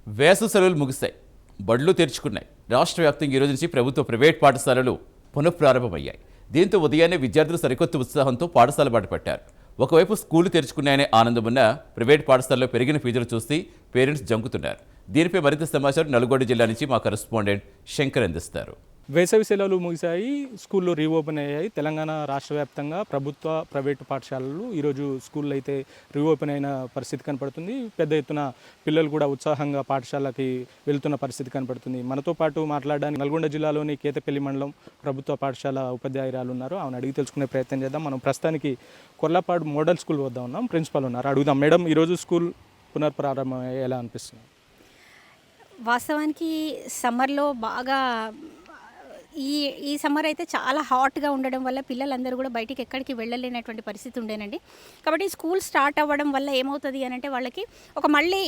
వేసవి సెలవులు ముగిశాయి. బడులు తెరుచుకున్నాయి. రాష్ట్ర వ్యాప్తంగా ఈ రోజు నుంచి ప్రభుత్వ ప్రైవేట్ పాఠశాలలు పునఃప్రారంభమయ్యాయి. దీంతో ఉదయాన్నే విద్యార్థులు సరికొత్త ఉత్సాహంతో పాఠశాల బాటపట్టారు. ఒకవైపు స్కూలు తెరుచుకున్నాయనే ఆనందం ఉన్న ప్రైవేట్ పాఠశాలలో పెరిగిన ఫీజులు చూసి పేరెంట్స్ జంకుతున్నారు. దీనిపై మరింత సమాచారం నల్గొండ జిల్లా నుంచి మా కరెస్పాండెంట్ శంకర్ అందిస్తారు. వేసవి సెలవులు ముగిశాయి, స్కూళ్ళు రీఓపెన్ అయ్యాయి. తెలంగాణ రాష్ట్ర వ్యాప్తంగా ప్రభుత్వ ప్రైవేటు పాఠశాలలు ఈరోజు స్కూళ్ళు అయితే రీఓపెన్ అయిన పరిస్థితి కనపడుతుంది. పెద్ద ఎత్తున పిల్లలు కూడా ఉత్సాహంగా పాఠశాలకి వెళ్తున్న పరిస్థితి కనపడుతుంది. మనతో పాటు మాట్లాడడానికి నల్గొండ జిల్లాలోని కేతపల్లి మండలం ప్రభుత్వ పాఠశాల ఉపాధ్యాయురాలు ఉన్నారు. ఆమెను అడిగి తెలుసుకునే ప్రయత్నం చేద్దాం. మనం ప్రస్తుతానికి కొర్లాపాడు మోడల్ స్కూల్ వద్ద ఉన్నాం. ప్రిన్సిపల్ ఉన్నారు, అడుగుదాం. మేడం, ఈరోజు స్కూల్ పునఃప్రారంభం ఎలా అనిపిస్తుంది? వాస్తవానికి సమ్మర్లో బాగా ఈ ఈ సమ్మర్ అయితే చాలా హాట్గా ఉండడం వల్ల పిల్లలందరూ కూడా బయటికి ఎక్కడికి వెళ్ళలేనటువంటి పరిస్థితి ఉండేనండి. కాబట్టి స్కూల్ స్టార్ట్ అవ్వడం వల్ల ఏమవుతుంది అని అంటే వాళ్ళకి మళ్ళీ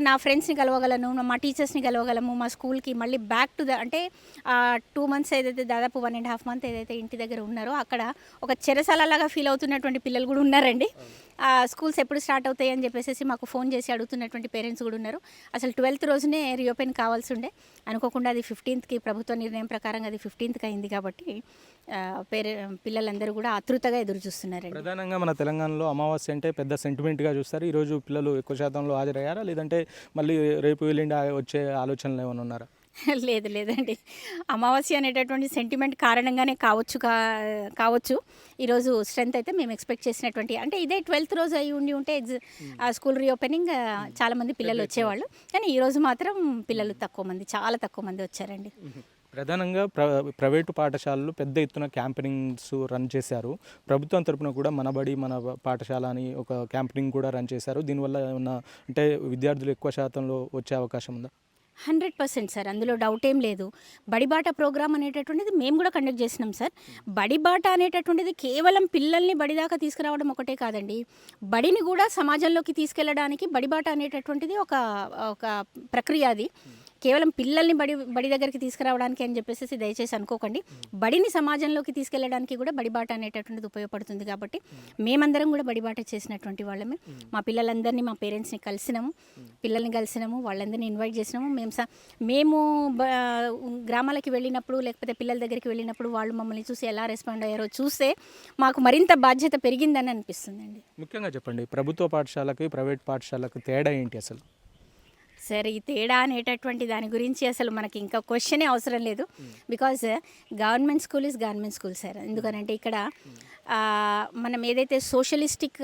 నా ఫ్రెండ్స్ని కలవగలను, మా టీచర్స్ని కలవగలము, మా స్కూల్కి మళ్ళీ బ్యాక్ టు అంటే 2 months ఏదైతే దాదాపు 1.5 months ఏదైతే ఇంటి దగ్గర ఉన్నారో అక్కడ ఒక చెరసాలలాగా ఫీల్ అవుతున్నటువంటి పిల్లలు కూడా ఉన్నారండి. స్కూల్స్ ఎప్పుడు స్టార్ట్ అవుతాయి అని చెప్పేసి మాకు ఫోన్ చేసి అడుగుతున్నటువంటి పేరెంట్స్ కూడా ఉన్నారు. అసలు 12th రోజునే రీఓపెన్ కావాల్సి ఉండే, అనుకోకుండా అది 15th ప్రభుత్వ నిర్ణయం ప్రకారం అది 15th అయింది. కాబట్టి పిల్లలందరూ కూడా ఆతృతగా ఎదురు చూస్తున్నారండి. ప్రధానంగా మన తెలంగాణలో అమావాస్య అంటే పెద్ద సెంటిమెంట్గా చూస్తారు. ఈరోజు పిల్లలు ఎక్కువ శాతంలో హాజరయ్యారా, లేదంటే మళ్ళీ రేపు వెళ్ళిండి వచ్చే ఆలోచనలు ఏమైనా ఉన్నారా? లేదండి, అమావాస్య అనేటటువంటి సెంటిమెంట్ కారణంగానే కావచ్చు ఈరోజు స్ట్రెంత్ అయితే మేము ఎక్స్పెక్ట్ చేసినటువంటి, అంటే ఇదే 12th రోజు అయి ఉంటే స్కూల్ రీఓపెనింగ్ చాలామంది పిల్లలు వచ్చేవాళ్ళు. కానీ ఈరోజు మాత్రం పిల్లలు చాలా తక్కువ మంది వచ్చారండి. ప్రధానంగా ప్రైవేటు పాఠశాలలు పెద్ద ఎత్తున క్యాంపెయినింగ్స్ రన్ చేశారు. ప్రభుత్వం తరపున కూడా మనబడి మన పాఠశాల అని ఒక క్యాంపెయినింగ్ కూడా రన్ చేశారు. దీనివల్ల ఏమన్నా అంటే విద్యార్థులు ఎక్కువ శాతంలో వచ్చే అవకాశం ఉందా? 100% సార్, అందులో డౌట్ ఏం లేదు. బడిబాట ప్రోగ్రామ్ అనేటటువంటిది మేము కూడా కండక్ట్ చేసినాం సార్. బడిబాట అనేటటువంటిది కేవలం పిల్లల్ని బడిదాకా తీసుకురావడం ఒకటే కాదండి, బడిని కూడా సమాజంలోకి తీసుకెళ్ళడానికి బడిబాట అనేటటువంటిది ఒక ప్రక్రియ. అది కేవలం పిల్లల్ని బడి దగ్గరికి తీసుకురావడానికి అని చెప్పేసి దయచేసి అనుకోకండి. బడిని సమాజంలోకి తీసుకెళ్ళడానికి కూడా బడిబాట అనేటటువంటిది ఉపయోగపడుతుంది. కాబట్టి మేమందరం కూడా బడిబాట చేసినటువంటి వాళ్ళమే. మా పిల్లలందరినీ, మా పేరెంట్స్ని పిల్లల్ని కలిసినాము, వాళ్ళందరినీ ఇన్వైట్ చేసినాము. మేము గ్రామాలకి వెళ్ళినప్పుడు, లేకపోతే పిల్లల దగ్గరికి వెళ్ళినప్పుడు వాళ్ళు మమ్మల్ని చూసి ఎలా రెస్పాండ్ అయ్యారో చూస్తే మాకు మరింత బాధ్యత పెరిగిందని అనిపిస్తుందండి. ముఖ్యంగా చెప్పండి, ప్రభుత్వ పాఠశాలకి ప్రైవేట్ పాఠశాలకు తేడా ఏంటి అసలు? సరే, ఈ తేడా అనేటటువంటి దాని గురించి అసలు మనకి ఇంకా క్వశ్చనే అవసరం లేదు. Because government school is government school sir. ఎందుకనంటే ఇక్కడ మనం ఏదైతే సోషలిస్టిక్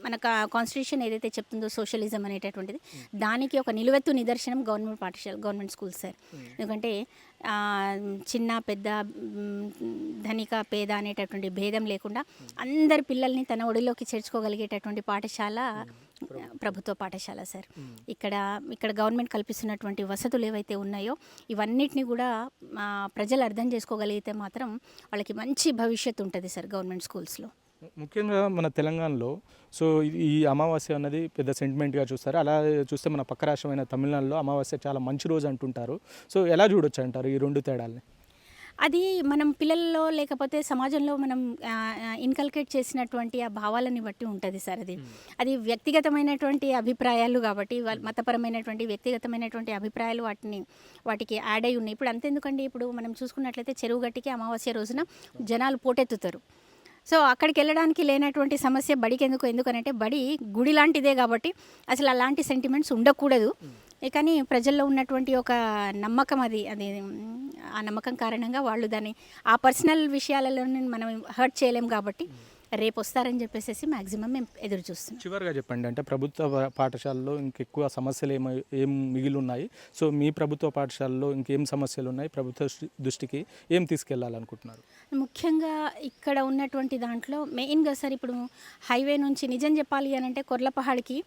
మన కాన్స్టిట్యూషన్ ఏదైతే చెప్తుందో సోషలిజం అనేటటువంటిది, దానికి ఒక నిలువెత్తు నిదర్శనం గవర్నమెంట్ పాఠశాల, గవర్నమెంట్ స్కూల్ సార్. ఎందుకంటే చిన్న పెద్ద, ధనిక పేద అనేటటువంటి భేదం లేకుండా అందరి పిల్లల్ని తన ఒడిలోకి చేర్చుకోగలిగేటటువంటి పాఠశాల ప్రభుత్వ పాఠశాల సార్. ఇక్కడ గవర్నమెంట్ కల్పిస్తున్నటువంటి వసతులు ఏవైతే ఉన్నాయో ఇవన్నిటిని కూడా ప్రజలు అర్థం చేసుకోగలిగితే మాత్రం వాళ్ళకి మంచి భవిష్యత్తు ఉంటుంది సార్ గవర్నమెంట్ స్కూల్స్లో. ముఖ్యంగా మన తెలంగాణలో ఈ అమావాస్య అన్నది పెద్ద సెంటిమెంట్గా చూస్తారు. అలా చూస్తే మన పక్క రాష్ట్రమైన తమిళనాడులో అమావాస్య చాలా మంచి రోజు అంటుంటారు. సో ఎలా చూడొచ్చు అంటారు ఈ రెండు తేడాలని? అది మనం పిల్లల్లో లేకపోతే సమాజంలో మనం ఇన్కల్కేట్ చేసినటువంటి ఆ భావాలని బట్టి ఉంటుంది సార్. అది వ్యక్తిగతమైనటువంటి అభిప్రాయాలు కాబట్టి, మతపరమైనటువంటి వ్యక్తిగతమైనటువంటి అభిప్రాయాలు వాటికి యాడ్ అయి ఉన్నాయి. ఇప్పుడు అంతెందుకండి, ఇప్పుడు మనం చూసుకున్నట్లయితే చెరువు గట్టికి అమావాస్య రోజున జనాలు పోటెత్తుతారు. సో అక్కడికి వెళ్ళడానికి లేనటువంటి సమస్య బడికి ఎందుకనంటే బడి గుడి లాంటిదే కాబట్టి అసలు అలాంటి సెంటిమెంట్స్ ఉండకూడదు. కానీ ప్రజల్లో ఉన్నటువంటి ఒక నమ్మకం, అది ఆ నమ్మకం కారణంగా వాళ్ళు దాన్ని ఆ పర్సనల్ విషయాలలో మనం హర్ట్ చేయలేం. కాబట్టి రేపు వస్తారని చెప్పేసి మ్యాక్సిమం మేము ఎదురు చూస్తున్నాం. చివరిగా చెప్పండి, అంటే ప్రభుత్వ పాఠశాలలో ఇంకెక్కువ సమస్యలు ఏం మిగిలి ఉన్నాయి? సో మీ ప్రభుత్వ పాఠశాలలో ఇంకేం సమస్యలు ఉన్నాయి? ప్రభుత్వ దృష్టికి ఏం తీసుకెళ్లాలనుకుంటున్నారు? ముఖ్యంగా ఇక్కడ ఉన్నటువంటి దాంట్లో మెయిన్గా సార్, ఇప్పుడు హైవే నుంచి నిజం చెప్పాలి అని అంటే కొర్లపహాడ్కి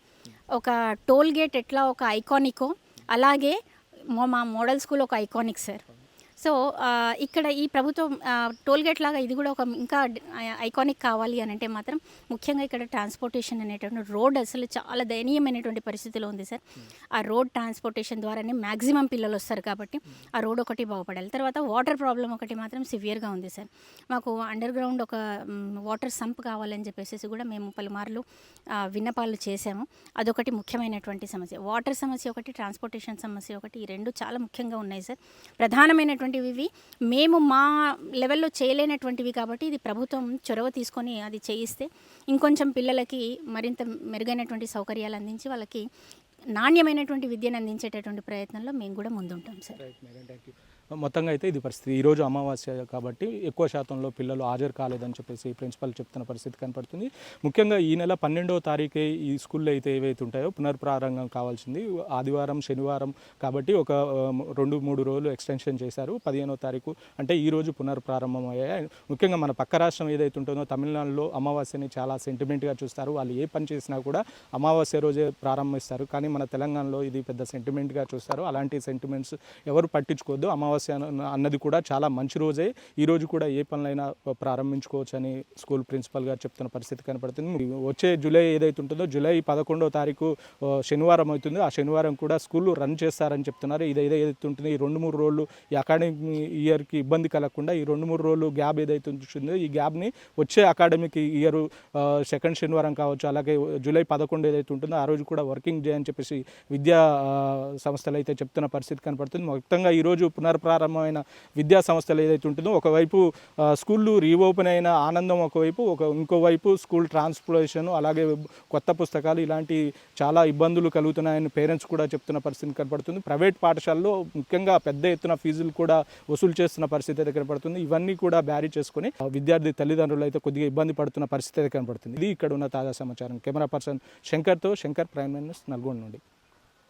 ఒక టోల్ గేట్ ఎట్లా ఒక ఐకానికో, అలాగే మా మోడల్ స్కూల్ ఒక ఐకానిక్ సార్. సో ఇక్కడ ఈ ప్రభుత్వం టోల్ గేట్ లాగా ఇది కూడా ఒక ఇంకా ఐకానిక్ కావాలి అని అంటే మాత్రం ముఖ్యంగా ఇక్కడ ట్రాన్స్పోర్టేషన్ అనేటువంటి రోడ్ అసలు చాలా దయనీయమైనటువంటి పరిస్థితిలో ఉంది సార్. ఆ రోడ్ ట్రాన్స్పోర్టేషన్ ద్వారానే మ్యాక్సిమం పిల్లలు వస్తారు కాబట్టి ఆ రోడ్ ఒకటి బాగుపడాలి. తర్వాత వాటర్ ప్రాబ్లం ఒకటి మాత్రం సివియర్గా ఉంది సార్. మాకు అండర్ గ్రౌండ్ ఒక వాటర్ సంప్ కావాలని చెప్పేసి కూడా మేము పలుమార్లు విన్నపాలు చేశాము. అదొకటి ముఖ్యమైనటువంటి సమస్య. వాటర్ సమస్య ఒకటి, ట్రాన్స్పోర్టేషన్ సమస్య ఒకటి, ఈ రెండు చాలా ముఖ్యంగా ఉన్నాయి సార్. ప్రధానమైనటువంటివి ఇవి. మేము మా లెవెల్లో చేయలేనటువంటివి కాబట్టి ఇది ప్రభుత్వం చొరవ తీసుకొని అది చేయిస్తే ఇంకొంచెం పిల్లలకి మరింత మెరుగైనటువంటి సౌకర్యాలు అందించి వాళ్ళకి నాణ్యమైనటువంటి విద్యను అందించేటటువంటి ప్రయత్నంలో మేము కూడా ముందుంటాం సార్. మొత్తంగా అయితే ఇది పరిస్థితి. ఈరోజు అమావాస్య కాబట్టి ఎక్కువ శాతంలో పిల్లలు హాజరు కాలేదని చెప్పేసి ప్రిన్సిపల్ చెప్తున్న పరిస్థితి కనపడుతుంది. ముఖ్యంగా ఈ నెల 12వ తారీఖే ఈ స్కూల్లో అయితే ఏవైతే ఉంటాయో పునర్ప్రారంభం కావాల్సింది ఆదివారం శనివారం కాబట్టి ఒక 2-3 రోజులు ఎక్స్టెన్షన్ చేశారు. 15వ తారీఖు అంటే ఈరోజు పునర్ప్రారంభం అయ్యాయి. ముఖ్యంగా మన పక్క రాష్ట్రం ఏదైతే ఉంటుందో తమిళనాడులో అమావాస్యని చాలా సెంటిమెంట్గా చూస్తారు. వాళ్ళు ఏ పని చేసినా కూడా అమావాస్య రోజే ప్రారంభిస్తారు. కానీ మన తెలంగాణలో ఇది పెద్ద సెంటిమెంట్గా చూస్తారు. అలాంటి సెంటిమెంట్స్ ఎవరు పట్టించుకోవద్దు. అమావాస్య అన్నది కూడా చాలా మంచి రోజే. ఈ రోజు కూడా ఏ పనులైనా ప్రారంభించుకోవచ్చు అని స్కూల్ ప్రిన్సిపల్ గారు చెప్తున్న పరిస్థితి కనపడుతుంది. వచ్చే జూలై ఏదైతే ఉంటుందో జూలై 11వ తారీఖు శనివారం అవుతుంది. ఆ శనివారం కూడా స్కూల్ రన్ చేస్తారని చెప్తున్నారు. ఇది ఏదైతే ఉంటుందో ఈ 2-3 రోజులు ఈ అకాడమిక్ ఇయర్కి ఇబ్బంది కలగకుండా ఈ 2-3 రోజులు గ్యాప్ ఏదైతే ఉంటుందో ఈ గ్యాప్ని వచ్చే అకాడమిక్ ఇయర్ సెకండ్ శనివారం కావచ్చు, అలాగే జూలై 11 ఏదైతే ఉంటుందో ఆ రోజు కూడా వర్కింగ్ డే అని చెప్పేసి విద్యా సంస్థలు అయితే చెప్తున్న పరిస్థితి కనపడుతుంది. మొత్తంగా ఈరోజు పునర్ప్రారంభమైన విద్యా సంస్థలు ఏదైతే ఉంటుందో ఒకవైపు స్కూళ్ళు రీఓపెన్ అయిన ఆనందం ఒకవైపు, ఇంకోవైపు స్కూల్ ట్రాన్స్పోర్టేషన్ అలాగే కొత్త పుస్తకాలు ఇలాంటి చాలా ఇబ్బందులు కలుగుతున్నాయని పేరెంట్స్ కూడా చెప్తున్న పరిస్థితి కనపడుతుంది. ప్రైవేట్ పాఠశాలలో ముఖ్యంగా పెద్ద ఎత్తున ఫీజులు కూడా వసూలు చేస్తున్న పరిస్థితి అయితే కనపడుతుంది. ఇవన్నీ కూడా బ్యారీ చేసుకుని విద్యార్థి తల్లిదండ్రులు అయితే కొద్దిగా ఇబ్బంది పడుతున్న పరిస్థితి అయితే కనపడుతుంది. ఇది ఇక్కడ ఉన్న తాజా సమాచారం. కెమెరా పర్సన్ శంకర్తో శంకర్, ప్రైమ్ న్యూస్, నల్గొండ నుండి.